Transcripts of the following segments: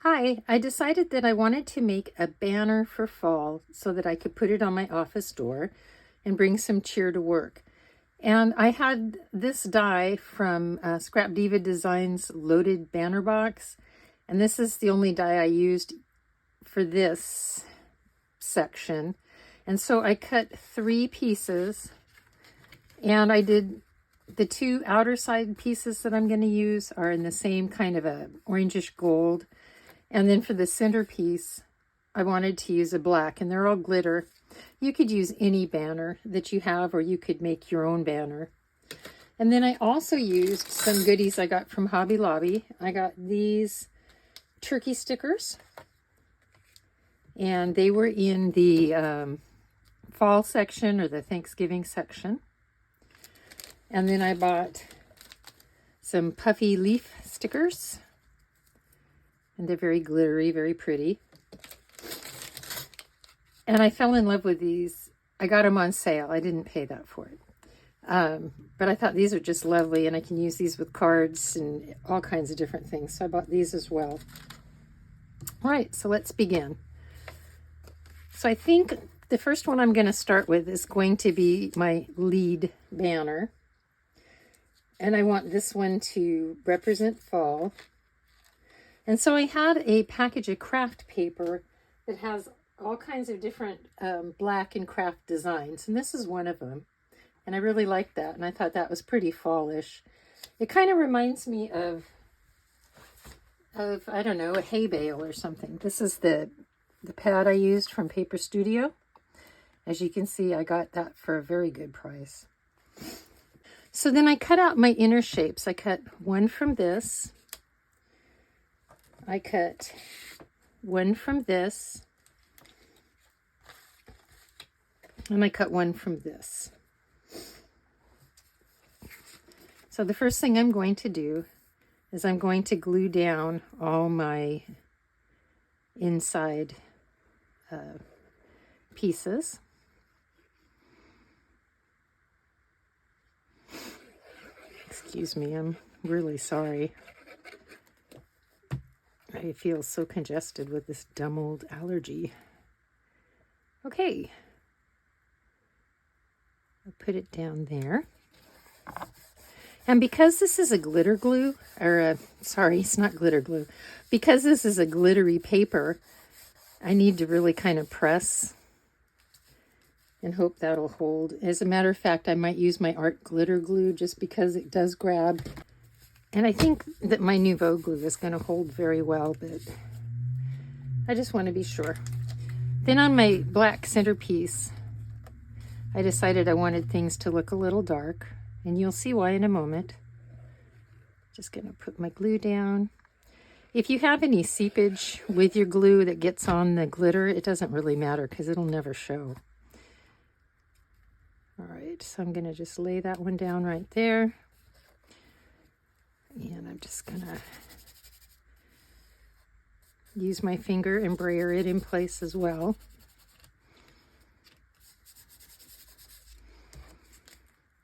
Hi, I decided that I wanted to make a banner for fall so that I could put it on my office door and bring some cheer to work. And I had this die from ScrapDiva Designs loaded banner box. And this is the only die I used for this section. And so I cut 3 pieces, and I did the 2 outer side pieces that I'm going to use are in the same kind of a orangish gold. And then for the centerpiece, I wanted to use a black, and they're all glitter. You could use any banner that you have, or you could make your own banner. And then I also used some goodies I got from Hobby Lobby. I got these turkey stickers, and they were in the fall section or the Thanksgiving section. And then I bought some puffy leaf stickers. And they're very glittery, very pretty. And I fell in love with these. I got them on sale. I didn't pay that for it. But I thought these are just lovely, and I can use these with cards and all kinds of different things. So I bought these as well. All right, so let's begin. So I think the first one I'm going to start with is going to be my lead banner. And I want this one to represent fall. And so I had a package of craft paper that has all kinds of different black and craft designs. And this is one of them. And I really liked that. And I thought that was pretty fallish. It kind of reminds me of, I don't know, a hay bale or something. This is the pad I used from Paper Studio. As you can see, I got that for a very good price. So then I cut out my inner shapes. I cut one from this. I cut one from this, and I cut one from this. So the first thing I'm going to do is I'm going to glue down all my inside pieces. Excuse me, I'm really sorry. I feel so congested with this dumb old allergy. Okay. I'll put it down there. And because this is a glitter glue, sorry, it's not glitter glue. Because this is a glittery paper, I need to really kind of press and hope that'll hold. As a matter of fact, I might use my art glitter glue just because it does grab. And I think that my Nouveau glue is going to hold very well, but I just want to be sure. Then on my black centerpiece, I decided I wanted things to look a little dark, and you'll see why in a moment. Just going to put my glue down. If you have any seepage with your glue that gets on the glitter, it doesn't really matter because it'll never show. All right, so I'm going to just lay that one down right there. And I'm just going to use my finger and brayer it in place as well.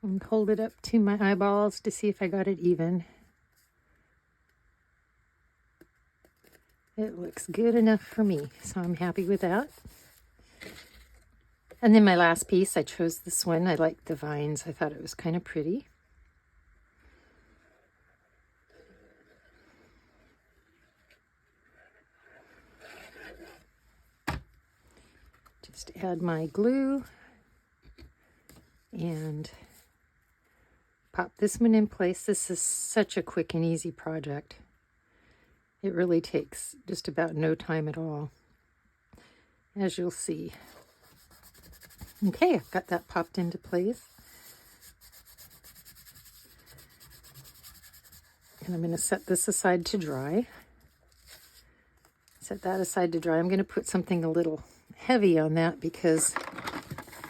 And hold it up to my eyeballs to see if I got it even. It looks good enough for me, so I'm happy with that. And then my last piece, I chose this one. I liked the vines. I thought it was kind of pretty. Just add my glue and pop this one in place. This is such a quick and easy project. It really takes just about no time at all, as you'll see. Okay, I've got that popped into place. And I'm going to set this aside to dry. Set that aside to dry. I'm going to put something a little heavy on that because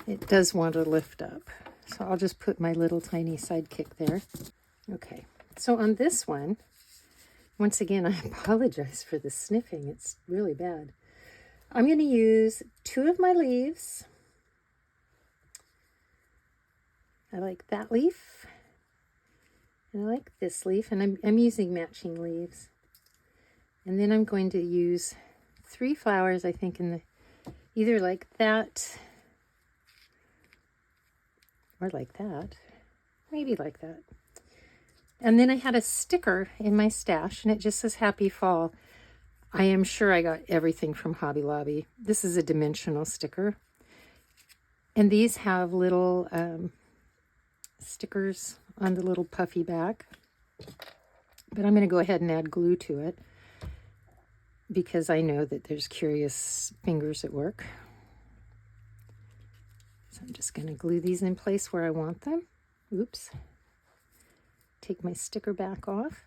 it does want to lift up. So I'll just put my little tiny sidekick there. Okay, so on this one, once again, I apologize for the sniffing. It's really bad. I'm going to use 2 of my leaves. I like that leaf. And I like this leaf, and I'm using matching leaves. And then I'm going to use 3 flowers, I think, in the either like that or like that. Maybe like that. And then I had a sticker in my stash, and it just says Happy Fall. I am sure I got everything from Hobby Lobby. This is a dimensional sticker. And these have little stickers on the little puffy back. But I'm going to go ahead and add glue to it because I know that there's curious fingers at work. So I'm just going to glue these in place where I want them. Oops. Take my sticker back off.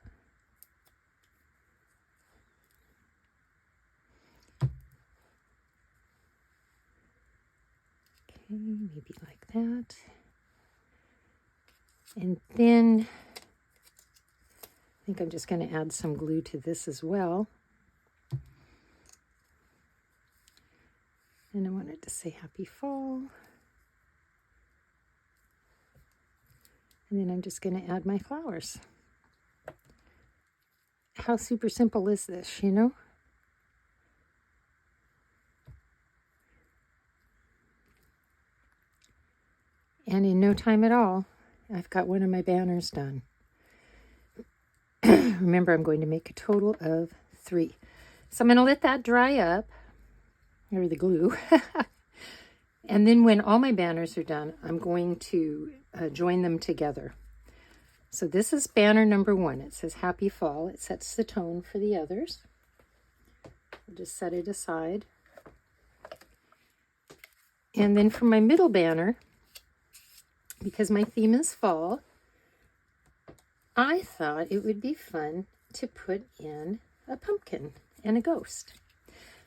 Okay, maybe like that. And then I think I'm just going to add some glue to this as well. And I want it to say Happy Fall. And then I'm just going to add my flowers. How super simple is this, you know? And in no time at all, I've got one of my banners done. Remember, I'm going to make a total of 3. So I'm going to let that dry up, or the glue. And then when all my banners are done, I'm going to join them together. So this is banner number 1. It says Happy Fall. It sets the tone for the others. I'll just set it aside. And then for my middle banner, because my theme is fall, I thought it would be fun to put in a pumpkin and a ghost.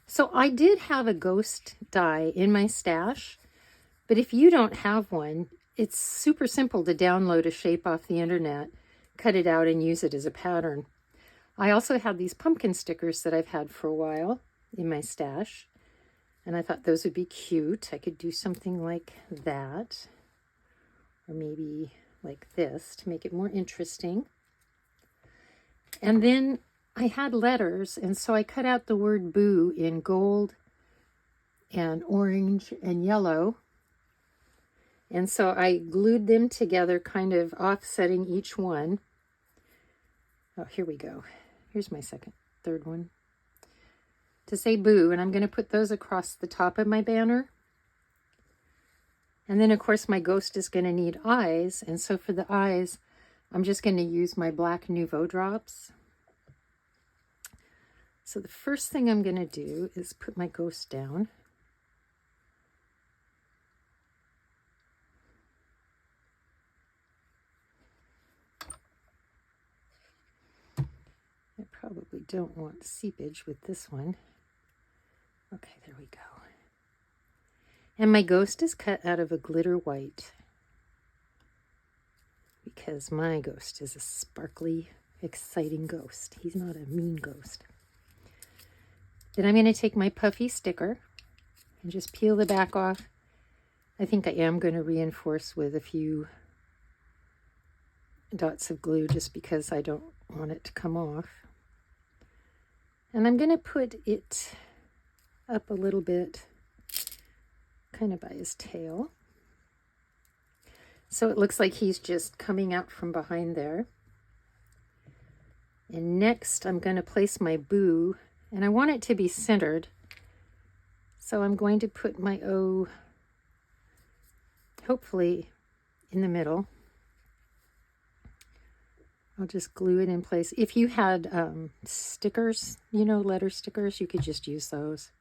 So I did have a ghost die in my stash, but if you don't have one, it's super simple to download a shape off the internet, cut it out, and use it as a pattern. I also have these pumpkin stickers that I've had for a while in my stash, and I thought those would be cute. I could do something like that, or maybe like this to make it more interesting. And then I had letters, and so I cut out the word boo in gold and orange and yellow. And so I glued them together, kind of offsetting each one. Oh, here we go. Here's my third one. To say boo, and I'm going to put those across the top of my banner. And then, of course, my ghost is going to need eyes. And so for the eyes, I'm just going to use my black Nouveau drops. So the first thing I'm going to do is put my ghost down. I probably don't want seepage with this one. Okay, there we go. And my ghost is cut out of a glitter white because my ghost is a sparkly, exciting ghost. He's not a mean ghost. Then I'm going to take my puffy sticker and just peel the back off. I think I am going to reinforce with a few dots of glue just because I don't want it to come off. And I'm going to put it up a little bit, kind of by his tail. So it looks like he's just coming out from behind there. And next I'm going to place my boo, and I want it to be centered. So I'm going to put my O, hopefully in the middle. I'll just glue it in place. If you had stickers, you know, letter stickers, you could just use those.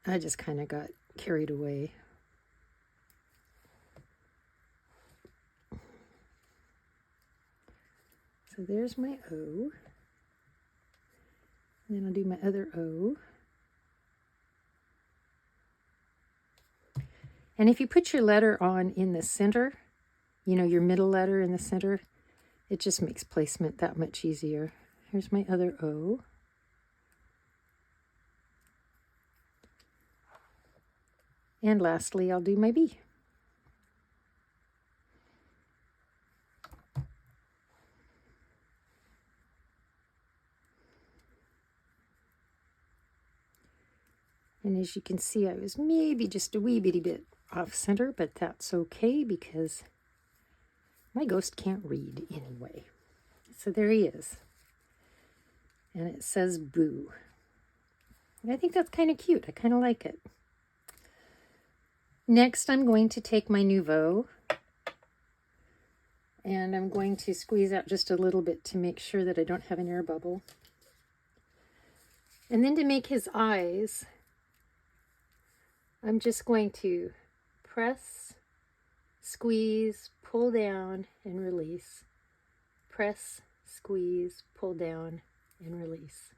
I just kind of got carried away. So there's my O. And then I'll do my other O. And if you put your letter on in the center, you know, your middle letter in the center, it just makes placement that much easier. Here's my other O. And lastly, I'll do my B. And as you can see, I was maybe just a wee bitty bit off center, but that's okay because my ghost can't read anyway. So there he is. And it says boo. And I think that's kind of cute. I kind of like it. Next, I'm going to take my Nouveau and I'm going to squeeze out just a little bit to make sure that I don't have an air bubble. And then to make his eyes, I'm just going to press, squeeze, pull down, and release. Press, squeeze, pull down, and release.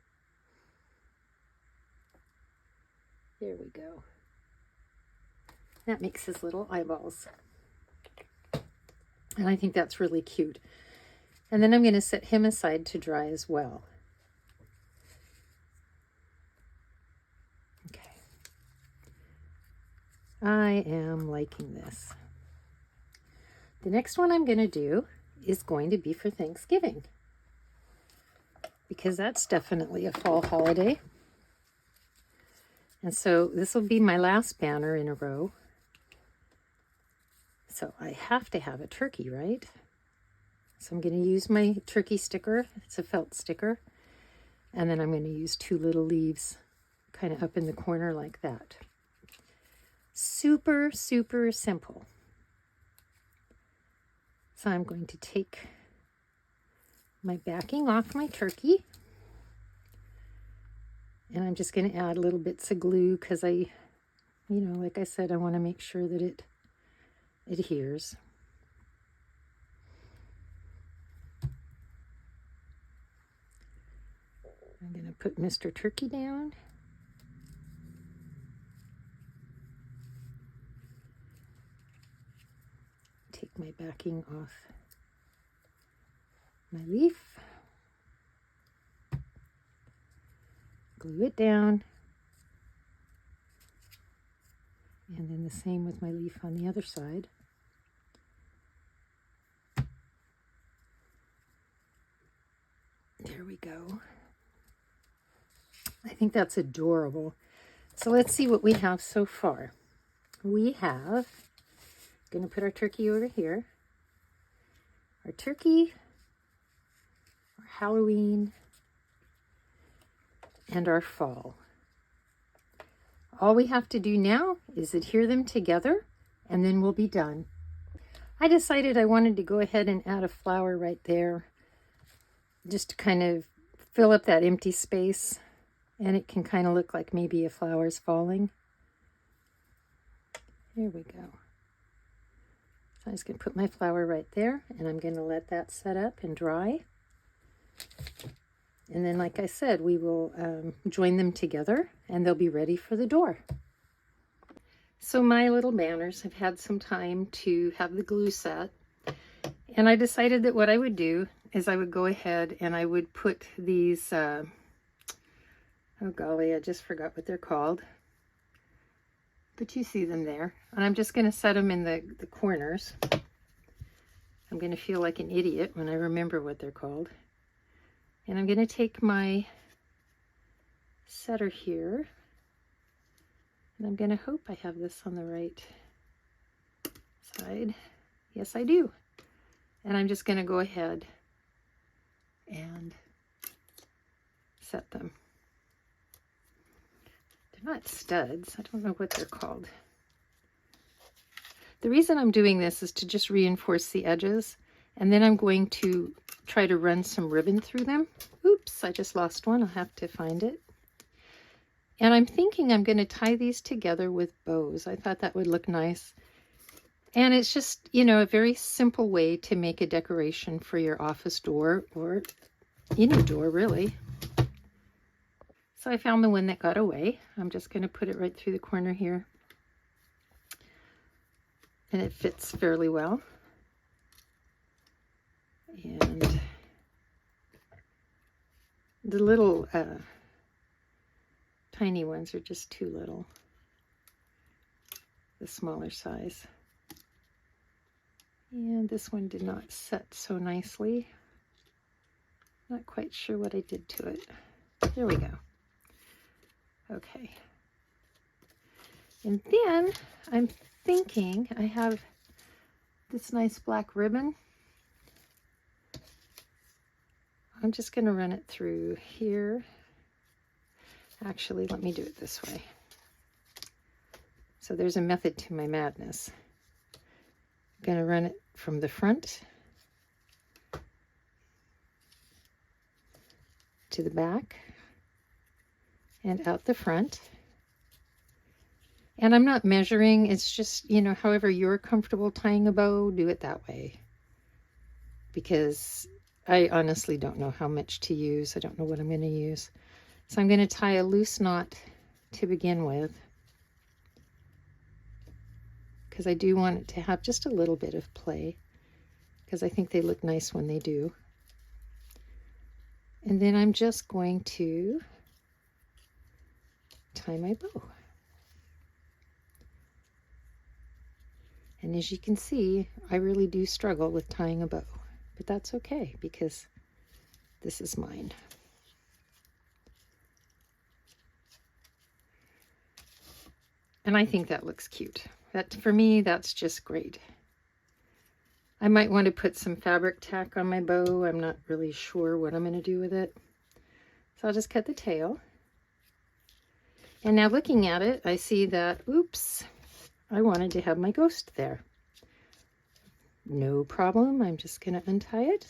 There we go. That makes his little eyeballs. And I think that's really cute. And then I'm going to set him aside to dry as well. Okay. I am liking this. The next one I'm going to do is going to be for Thanksgiving, because that's definitely a fall holiday. And so this will be my last banner in a row. So I have to have a turkey, right? So I'm going to use my turkey sticker. It's a felt sticker. And then I'm going to use 2 little leaves kind of up in the corner like that. Super, super simple. So I'm going to take my backing off my turkey. And I'm just going to add little bits of glue because like I said, I want to make sure that it adheres. I'm going to put Mr. Turkey down. Take my backing off my leaf. Glue it down. And then the same with my leaf on the other side. There we go. I think that's adorable. So let's see what we have so far. We have, going to put our turkey over here. Our turkey, our Halloween, and our fall. All we have to do now is adhere them together, and then we'll be done. I decided I wanted to go ahead and add a flower right there, just to kind of fill up that empty space, and it can kind of look like maybe a flower's falling. There we go. So I'm just going to put my flower right there, and I'm going to let that set up and dry. And then, like I said, we will join them together, and they'll be ready for the door. So my little banners have had some time to have the glue set, and I decided that what I would do is I would go ahead and I would put these, oh golly, I just forgot what they're called. But you see them there. And I'm just going to set them in the corners. I'm going to feel like an idiot when I remember what they're called. And I'm going to take my setter here. And I'm going to hope I have this on the right side. Yes, I do. And I'm just going to go ahead and set them. They're not studs. I don't know what they're called. The reason I'm doing this is to just reinforce the edges, and then I'm going to try to run some ribbon through them. Oops, I just lost one. I'll have to find it. And I'm thinking I'm going to tie these together with bows. I thought that would look nice. And it's just, a very simple way to make a decoration for your office door or any door, really. So I found the one that got away. I'm just going to put it right through the corner here. And it fits fairly well. And the little tiny ones are just too little. The smaller size. And this one did not set so nicely. Not quite sure what I did to it. There we go. Okay. And then I'm thinking I have this nice black ribbon. I'm just going to run it through here. Actually, let me do it this way. So there's a method to my madness. I'm going to run it from the front to the back and out the front. And I'm not measuring, it's just, you know, however you're comfortable tying a bow, do it that way. Because I honestly don't know how much to use. I don't know what I'm going to use. So I'm going to tie a loose knot to begin with, because I do want it to have just a little bit of play, because I think they look nice when they do. And then I'm just going to tie my bow. And as you can see, I really do struggle with tying a bow, but that's okay because this is mine. And I think that looks cute. That, for me, that's just great. I might want to put some fabric tack on my bow. I'm not really sure what I'm going to do with it. So I'll just cut the tail. And now looking at it, I see that, oops, I wanted to have my ghost there. No problem. I'm just going to untie it.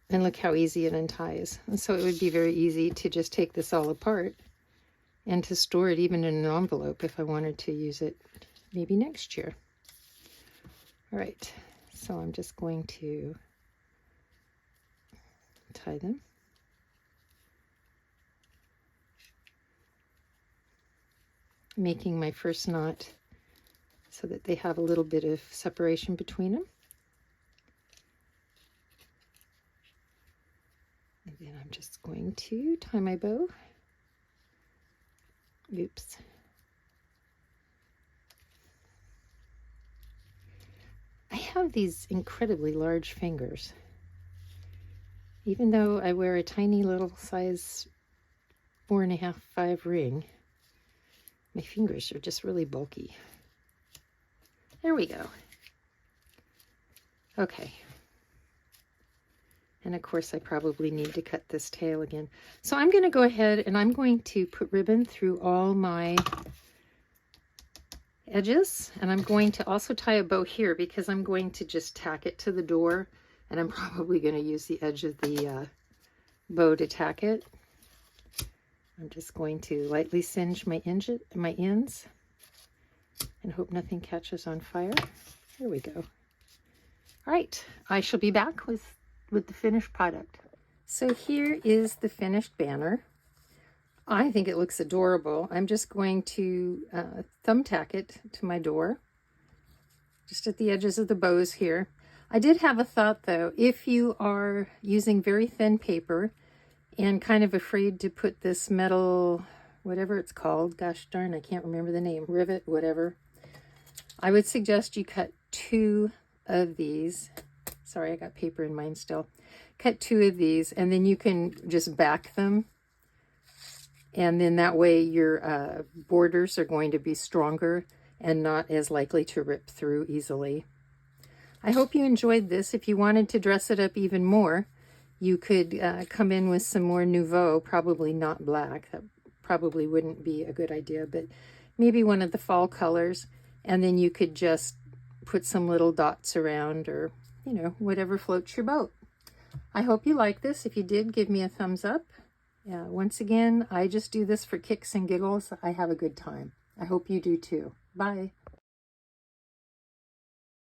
And look how easy it unties. And so it would be very easy to just take this all apart and to store it even in an envelope if I wanted to use it maybe next year. All right, so I'm just going to tie them. Making my first knot so that they have a little bit of separation between them. And then I'm just going to tie my bow. Oops. I have these incredibly large fingers. Even though I wear a tiny little size 4.5, 5 ring, my fingers are just really bulky. There we go. Okay. And of course, I probably need to cut this tail again. So I'm going to go ahead and I'm going to put ribbon through all my edges. And I'm going to also tie a bow here because I'm going to just tack it to the door. And I'm probably going to use the edge of the bow to tack it. I'm just going to lightly singe my ends and hope nothing catches on fire. There we go. All right, I shall be back with the finished product. So here is the finished banner. I think it looks adorable. I'm just going to thumbtack it to my door, just at the edges of the bows here. I did have a thought though, if you are using very thin paper and kind of afraid to put this metal, whatever it's called, gosh darn, I can't remember the name, rivet, whatever, I would suggest you cut 2 of these. Sorry, I got paper in mine still. Cut 2 of these, and then you can just back them. And then that way your borders are going to be stronger and not as likely to rip through easily. I hope you enjoyed this. If you wanted to dress it up even more, you could come in with some more Nouveau, probably not black. That probably wouldn't be a good idea, but maybe one of the fall colors. And then you could just put some little dots around, or you know, whatever floats your boat. I hope you like this. If you did, give me a thumbs up. Once again, I just do this for kicks and giggles. I have a good time. I hope you do too. Bye.